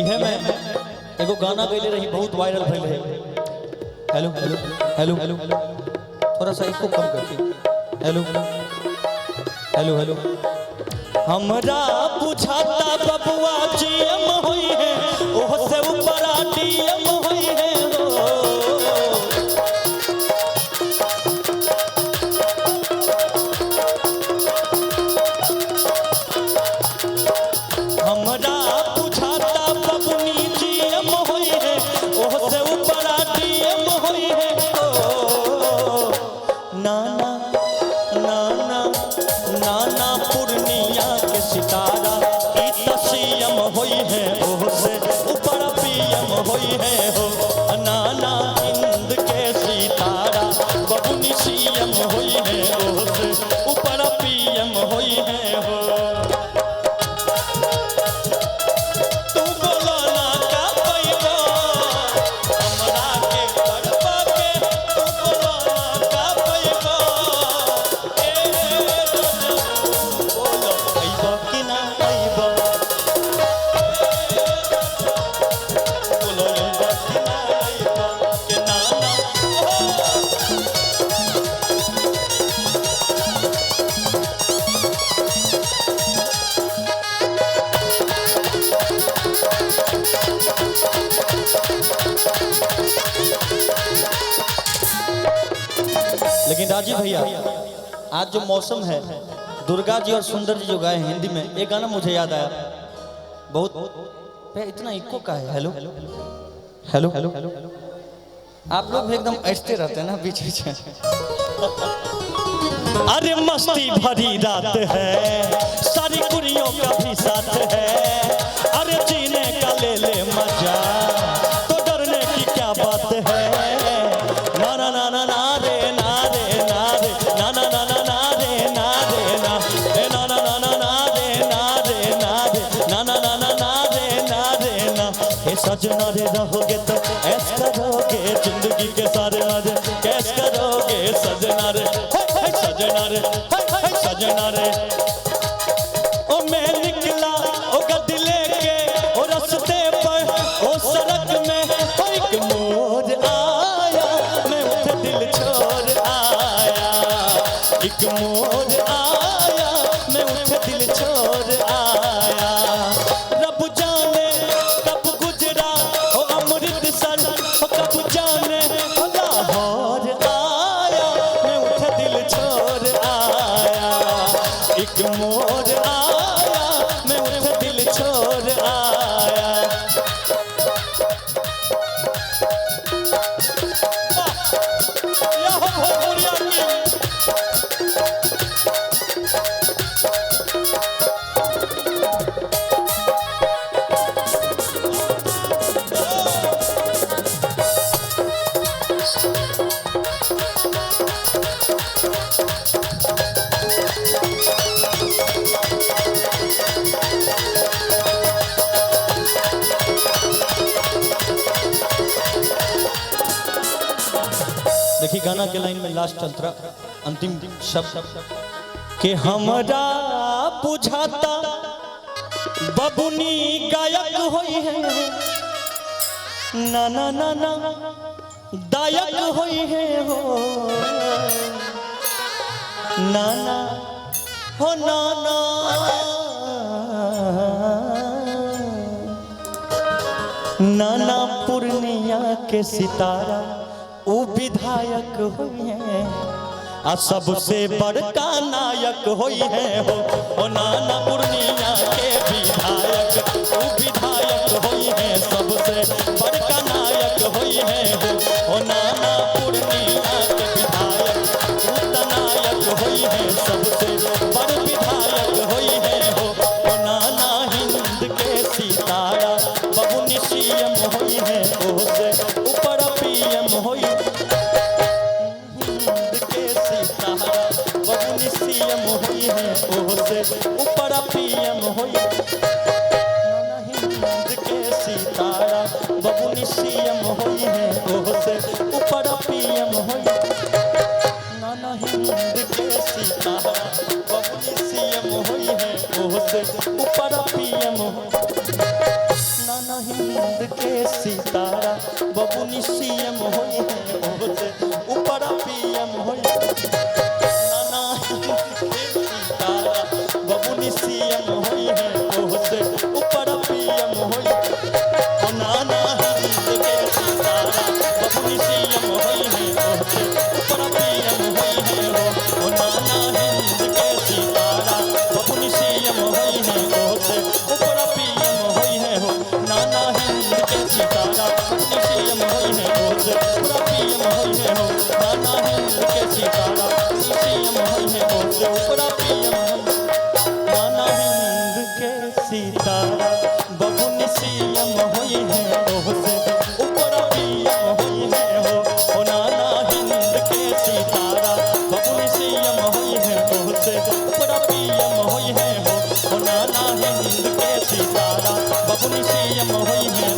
इहे में एगो गाना गईले रही बहुत वायरल भइल है। हेलो हेलो हेलो हेलो थोड़ा सा इसको कम करके हेलो हेलो हेलो हमरा बुझाता बबुआ जीएम होई है ओह से ऊपर डीएम होई है हमरा बुझाता बबुनी जीएम होई है ओह से ऊपर डीएम होई है नाना नाना नाना पूर्णिया के सितारा की सीएम होई है ओह से ऊपर पीएम होई है हो नाना हिंद के सितारा बबुनी सीएम होई है ओह से ऊपर पीएम होई है हो लेकिन राजीव भैया आज जो मौसम है दुर्गा जी और सुंदर जी जो गाए हिंदी में एक गाना मुझे याद आया बहुत भैया इतना इको का है हेलो हेलो हेलो आप लोग भी एकदम ऐसे रहते हैं ना बीच बीच में अरे मस्ती भरी रात है सारी कुड़ियों का भी साथ है अरे जीने का ले ले मजा तो डरने की क्या बात है ना ना ना ना ना रे ना रे ना रे ना ना ना ना ना रे ना रे ना रे ना ना ना ना ना रे ना रे ना रे ना ना ना ना ना रे ना रे ना हे सजना रे रहोगे तो ऐसा करोगे जिंदगी के सारे आज कैसे करोगे सजना रे सजना रे सजना रे ओ मैं निकला ओ गड्डी लेके ओ रास्ते पर ओ सड़क में ओ एक मोर आया मैं उठे दिल छोड़ आया एक मोर आया मैं उठे दिल छोड़ आया रब जाने कब गुजरा ओ अमृतसर ओ कब जाने ओ लाहौर आया मैं उठे दिल छोड़ आया एक मोर आया मैं उठे दिल छोड़ आया देखिए गाना के लाइन में लास्ट चलता अंतिम शब्द के हमरा बुझाता बबुनी गायक होई है ना ना ना ना दायक होई है हो नाना हो नाना नाना पूर्णिया के सितारा वो विधायक हुई है आ सबसे बड़का नायक हुई है हो ओ नाना पूर्णिया के विधायक वो विधायक हुई है सबसे बड़का नायक हुई है हो ओ नाना पूर्णिया के विधायक वो नायक हुई है सबसे बड़ विधायक हुई है हो ओ नाना हिंद के सितारा बबुनी सीएम हुई है ओ से ऊपर पीएम हुई सीएम हुई है ओह से ऊपर पीएम हुई नाना हिंद के सितारा बबुनी सीएम हुई है ओह से ऊपर पीएम हुई नाना हिंद के सितारा बबुनी सीएम हुई है ओह से ऊपर पीएम नाना के सितारा बबुनी सीएम होई है ओसे ऊपर पीएम होई नाना हिंद के सितारा बबुनी सीएम होई है ओसे ऊपर पीएम होई ओ नाना हिंद के सितारा बबुनी सीएम होई है ओसे ऊपर पीएम होई है ओ नाना हिंद के सितारा बबुनी सीएम होई है ओसे ऊपर पीएम होई है हो नाना हिंद के सितारा बबुनी सीएम होई है ओसे ऊपर पीएम होई है हो नाना हिंद के सितारा सीएम होई है ओसे ऊपर पीएम नाना हिंद के सितारा बबुनी सीएम होई है ओसे ऊपर पीएम होई है हो ओ नाना हिंद के सितारा बबुनी सीएम होई है ओसे ऊपर पीएम होई है हो ओ नाना हिंद के सितारा बबुनी सीएम होई है